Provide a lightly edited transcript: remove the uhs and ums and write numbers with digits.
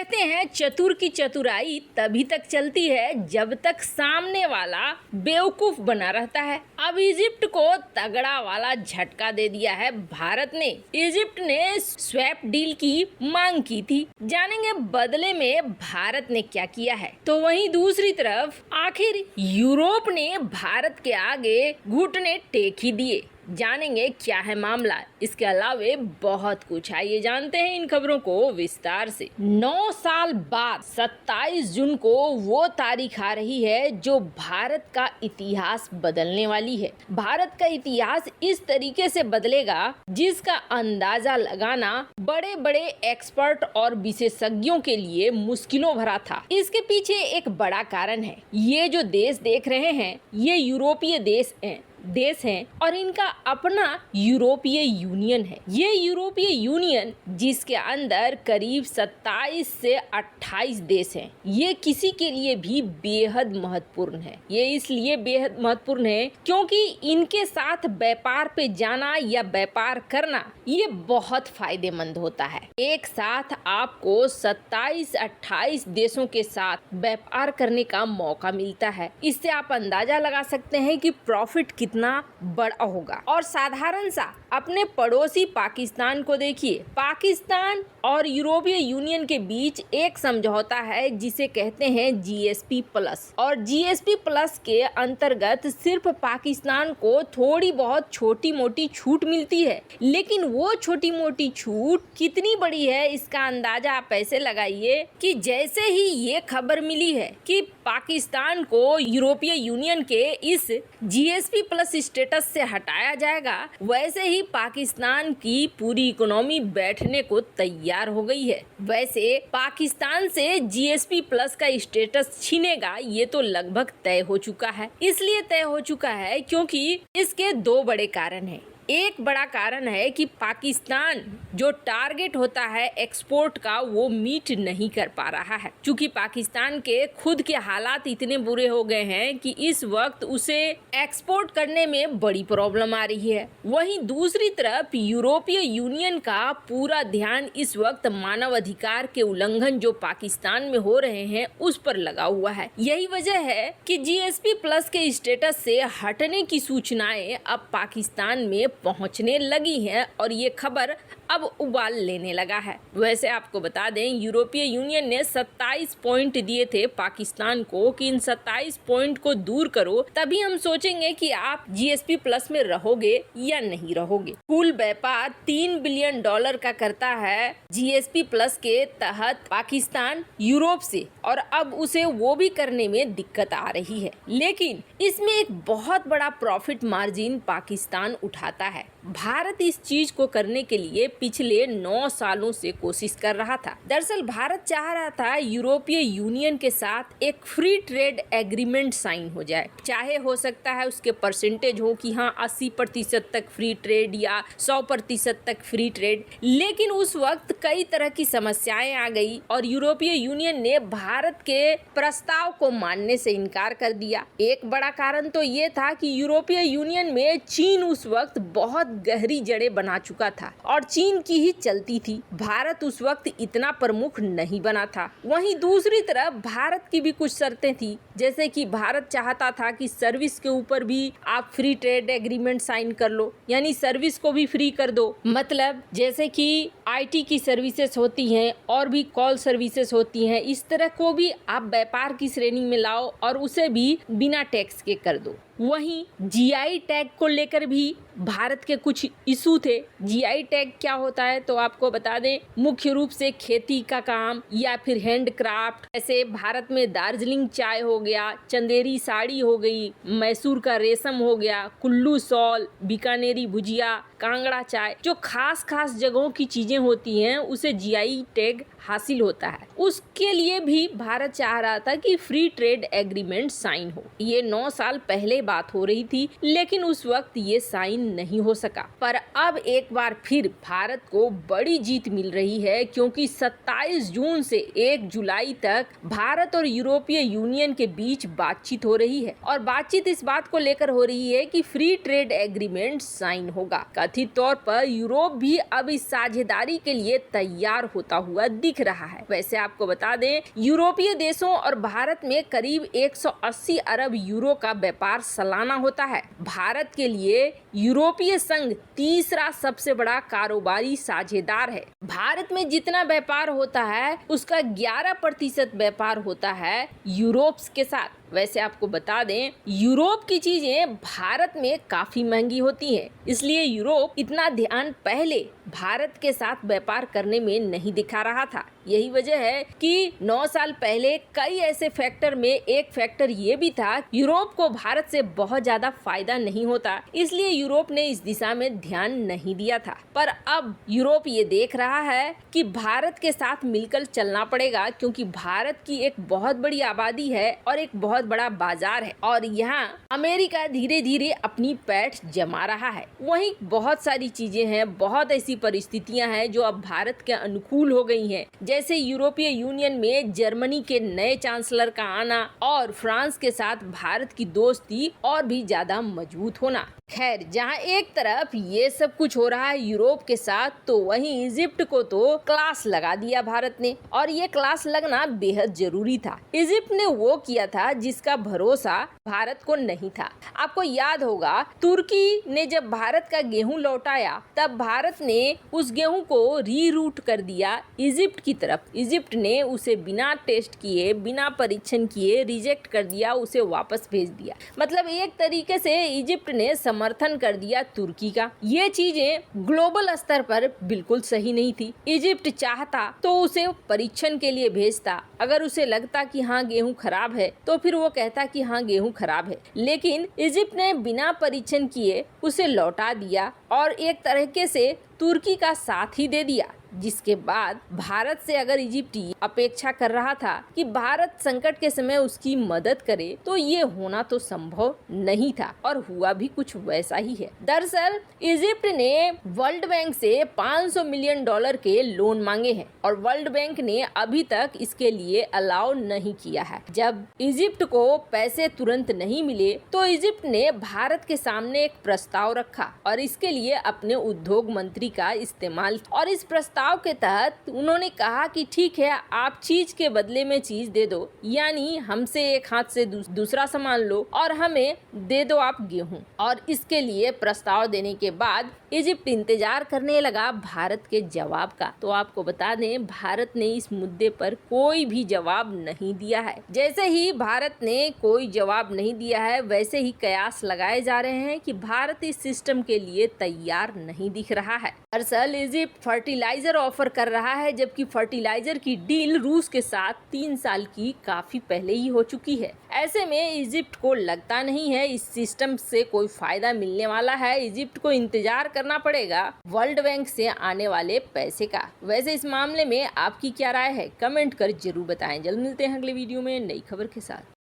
कहते हैं चतुर की चतुराई तभी तक चलती है जब तक सामने वाला बेवकूफ बना रहता है। अब इजिप्ट को तगड़ा वाला झटका दे दिया है भारत ने। इजिप्ट ने स्वैप डील की मांग की थी, जानेंगे बदले में भारत ने क्या किया है। तो वहीं दूसरी तरफ आखिर यूरोप ने भारत के आगे घुटने टेक ही दिए, जानेंगे क्या है मामला। इसके अलावे बहुत कुछ, आइए जानते हैं इन खबरों को विस्तार से। 9 साल बाद 27 जून को वो तारीख आ रही है जो भारत का इतिहास बदलने वाली है। भारत का इतिहास इस तरीके से बदलेगा जिसका अंदाजा लगाना बड़े बड़े एक्सपर्ट और विशेषज्ञों के लिए मुश्किलों भरा था। इसके पीछे एक बड़ा कारण है। ये जो देश देख रहे हैं ये यूरोपीय देश हैं और इनका अपना यूरोपीय यूनियन है। ये यूरोपीय यूनियन जिसके अंदर करीब 27 से 28 देश हैं, ये किसी के लिए भी बेहद महत्वपूर्ण है। ये इसलिए बेहद महत्वपूर्ण है क्योंकि इनके साथ व्यापार पे जाना या व्यापार करना ये बहुत फायदेमंद होता है। एक साथ आपको 27-28 देशों के साथ व्यापार करने का मौका मिलता है। इससे आप अंदाजा लगा सकते हैं कि प्रॉफिट कितना बड़ा होगा। और साधारण सा अपने पड़ोसी पाकिस्तान को देखिए। पाकिस्तान और यूरोपीय यूनियन के बीच एक समझौता है जिसे कहते हैं जीएसपी प्लस, और जीएसपी प्लस के अंतर्गत सिर्फ पाकिस्तान को थोड़ी बहुत छोटी मोटी छूट मिलती है, लेकिन वो छोटी मोटी छूट कितनी बड़ी है इसका अंदाजा आप ऐसे लगाइए कि जैसे ही ये खबर मिली है कि पाकिस्तान को यूरोपीय यूनियन के इस जीएसपी प्लस स्टेटस से हटाया जाएगा, वैसे ही पाकिस्तान की पूरी इकोनॉमी बैठने को तैयार हो गई है। वैसे पाकिस्तान से जीएसपी प्लस का स्टेटस छीनेगा ये तो लगभग तय हो चुका है। इसलिए तय हो चुका है क्योंकि इसके 2 बड़े कारण हैं। एक बड़ा कारण है कि पाकिस्तान जो टारगेट होता है एक्सपोर्ट का वो मीट नहीं कर पा रहा है, क्योंकि पाकिस्तान के खुद के हालात इतने बुरे हो गए हैं कि इस वक्त उसे एक्सपोर्ट करने में बड़ी प्रॉब्लम आ रही है। वहीं दूसरी तरफ यूरोपीय यूनियन का पूरा ध्यान इस वक्त मानव अधिकार के उल्लंघन जो पाकिस्तान में हो रहे हैं उस पर लगा हुआ है। यही वजह है कि जीएसपी प्लस के स्टेटस से हटने की सूचनाएं अब पाकिस्तान में पहुंचने लगी हैं और ये खबर अब उबाल लेने लगा है। वैसे आपको बता दें यूरोपीय यूनियन ने 27 पॉइंट दिए थे पाकिस्तान को कि इन 27 पॉइंट को दूर करो तभी हम सोचेंगे कि आप जीएसपी प्लस में रहोगे या नहीं रहोगे। कुल व्यापार $3 बिलियन का करता है जीएसपी प्लस के तहत पाकिस्तान यूरोप से, और अब उसे वो भी करने में दिक्कत आ रही है। लेकिन इसमें एक बहुत बड़ा प्रॉफिट मार्जिन पाकिस्तान उठाता है। भारत इस चीज को करने के लिए पिछले 9 सालों से कोशिश कर रहा था। दरअसल भारत चाह रहा था यूरोपीय यूनियन के साथ एक फ्री ट्रेड एग्रीमेंट साइन हो जाए, चाहे हो सकता है उसके परसेंटेज हो कि हाँ 80% तक फ्री ट्रेड या 100% तक फ्री ट्रेड। लेकिन उस वक्त कई तरह की समस्याएं आ गई और यूरोपीय यूनियन ने भारत के प्रस्ताव को मानने से इनकार कर दिया। एक बड़ा कारण तो ये था कि यूरोपीय यूनियन में चीन उस वक्त बहुत गहरी जड़ें बना चुका था और चीन की ही चलती थी। भारत उस वक्त इतना प्रमुख नहीं बना था। वहीं दूसरी तरफ भारत की भी कुछ शर्तें थी, जैसे कि भारत चाहता था कि सर्विस के ऊपर भी आप फ्री ट्रेड एग्रीमेंट साइन कर लो, यानी सर्विस को भी फ्री कर दो। मतलब जैसे कि आईटी की सर्विसेज होती हैं और भी कॉल सर्विसेज होती हैं, इस तरह को भी आप व्यापार की श्रेणी में लाओ और उसे भी बिना टैक्स के कर दो। वहीं जीआई टैग को लेकर भी भारत के कुछ इशू थे। जीआई टैग क्या होता है तो आपको बता दें, मुख्य रूप से खेती का काम या फिर हैंडक्राफ्ट, ऐसे भारत में दार्जिलिंग चाय हो गया, चंदेरी साड़ी हो गई, मैसूर का रेशम हो गया, कुल्लू शॉल, बीकानेरी भुजिया, कांगड़ा चाय, जो खास जगहों की चीजें होती हैं उसे जीआई टैग हासिल होता है। उसके लिए भी भारत चाह रहा था कि फ्री ट्रेड एग्रीमेंट साइन हो। ये 9 साल पहले बात हो रही थी, लेकिन उस वक्त ये साइन नहीं हो सका। पर अब एक बार फिर भारत को बड़ी जीत मिल रही है, क्योंकि 27 जून से 1 जुलाई तक भारत और यूरोपीय यूनियन के बीच बातचीत हो रही है। और बातचीत इस बात को लेकर हो रही है कि फ्री ट्रेड एग्रीमेंट साइन होगा। कथित तौर पर यूरोप भी अब इस साझेदारी के लिए तैयार होता हुआ दिख रहा है। वैसे आपको बता दें, यूरोपीय देशों और भारत में करीब 180 अरब यूरो का व्यापार सालाना होता है। भारत के लिए यूरोपीय संघ तीसरा सबसे बड़ा कारोबारी साझेदार है। भारत में जितना व्यापार होता है उसका 11% व्यापार होता है यूरोप के साथ। वैसे आपको बता दें, यूरोप की चीजें भारत में काफी महंगी होती हैं, इसलिए यूरोप इतना ध्यान पहले भारत के साथ व्यापार करने में नहीं दिखा रहा था। यही वजह है कि 9 साल पहले कई ऐसे फैक्टर में एक फैक्टर ये भी था, यूरोप को भारत से बहुत ज्यादा फायदा नहीं होता, इसलिए यूरोप ने इस दिशा में ध्यान नहीं दिया था। पर अब यूरोप ये देख रहा है कि भारत के साथ मिलकर चलना पड़ेगा, क्योंकि भारत की एक बहुत बड़ी आबादी है और एक बहुत बड़ा बाजार है, और यहाँ अमेरिका धीरे धीरे अपनी पैठ जमा रहा है। वहीं बहुत सारी चीजें हैं, बहुत ऐसी परिस्थितियां हैं जो अब भारत के अनुकूल हो गई हैं, जैसे यूरोपीय यूनियन में जर्मनी के नए चांसलर का आना और फ्रांस के साथ भारत की दोस्ती और भी ज्यादा मजबूत होना। खैर, जहां एक तरफ ये सब कुछ हो रहा है यूरोप के साथ, तो वहीं इजिप्ट को तो क्लास लगा दिया भारत ने, और ये क्लास लगना बेहद जरूरी था। इजिप्ट ने वो किया था जिसका भरोसा भारत को नहीं था। आपको याद होगा, तुर्की ने जब भारत का गेहूं लौटाया, तब भारत ने उस गेहूं को रीरूट कर दिया इजिप्ट की तरफ। इजिप्ट ने उसे बिना टेस्ट किए, बिना परीक्षण किए रिजेक्ट कर दिया, उसे वापस भेज दिया। मतलब एक तरीके से इजिप्ट ने समर्थन कर दिया तुर्की का। ये चीजें ग्लोबल स्तर पर बिल्कुल सही नहीं थी। इजिप्ट चाहता तो उसे परीक्षण के लिए भेजता, अगर उसे लगता कि हाँ गेहूं खराब है तो फिर वो कहता कि हाँ गेहूं खराब है, लेकिन इजिप्ट ने बिना परीक्षण किए उसे लौटा दिया और एक तरीके से तुर्की का साथ ही दे दिया। जिसके बाद भारत से अगर इजिप्ट अपेक्षा कर रहा था कि भारत संकट के समय उसकी मदद करे, तो ये होना तो संभव नहीं था, और हुआ भी कुछ वैसा ही है। दरअसल इजिप्ट ने वर्ल्ड बैंक से $500 मिलियन के लोन मांगे हैं, और वर्ल्ड बैंक ने अभी तक इसके लिए अलाउ नहीं किया है। जब इजिप्ट को पैसे तुरंत नहीं मिले, तो इजिप्ट ने भारत के सामने एक प्रस्ताव रखा और इसके लिए अपने उद्योग मंत्री का इस्तेमाल, और इस प्रस्ताव के तहत उन्होंने कहा कि ठीक है, आप चीज के बदले में चीज दे दो, यानी हमसे एक हाथ से दूसरा सामान लो और हमें दे दो आप गेहूं। और इसके लिए प्रस्ताव देने के बाद इजिप्ट इंतजार करने लगा भारत के जवाब का। तो आपको बता दें, भारत ने इस मुद्दे पर कोई भी जवाब नहीं दिया है। जैसे ही भारत ने कोई जवाब नहीं दिया है, वैसे ही कयास लगाए जा रहे हैं कि भारत इस सिस्टम के लिए तैयार नहीं दिख रहा है। दरअसल इजिप्ट फर्टिलाइजर ऑफर कर रहा है, जबकि फर्टिलाइजर की डील रूस के साथ 3 साल की काफी पहले ही हो चुकी है। ऐसे में इजिप्ट को लगता नहीं है इस सिस्टम से कोई फायदा मिलने वाला है। इजिप्ट को इंतजार करना पड़ेगा वर्ल्ड बैंक से आने वाले पैसे का। वैसे इस मामले में आपकी क्या राय है, कमेंट कर जरूर बताएं। जल्द मिलते हैं अगले वीडियो में नई खबर के साथ।